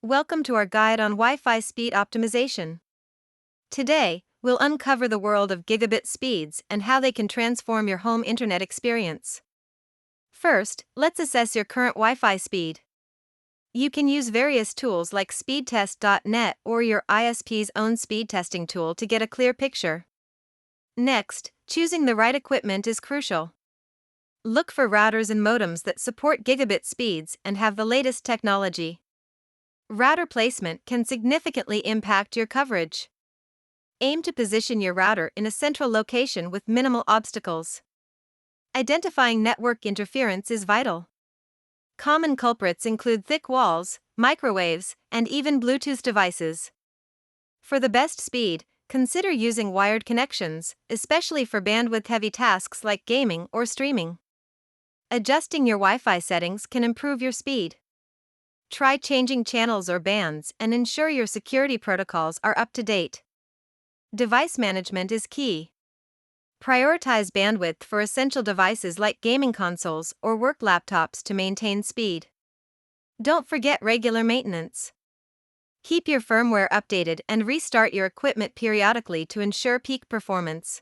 Welcome to our guide on Wi-Fi speed optimization. Today, we'll uncover the world of gigabit speeds and how they can transform your home internet experience. First, let's assess your current Wi-Fi speed. You can use various tools like speedtest.net or your ISP's own speed testing tool to get a clear picture. Next, choosing the right equipment is crucial. Look for routers and modems that support gigabit speeds and have the latest technology. Router placement can significantly impact your coverage. Aim to position your router in a central location with minimal obstacles. Identifying network interference is vital. Common culprits include thick walls, microwaves, and even Bluetooth devices. For the best speed, consider using wired connections, especially for bandwidth-heavy tasks like gaming or streaming. Adjusting your Wi-Fi settings can improve your speed. Try changing channels or bands and ensure your security protocols are up to date. Device management is key. Prioritize bandwidth for essential devices like gaming consoles or work laptops to maintain speed. Don't forget regular maintenance. Keep your firmware updated and restart your equipment periodically to ensure peak performance.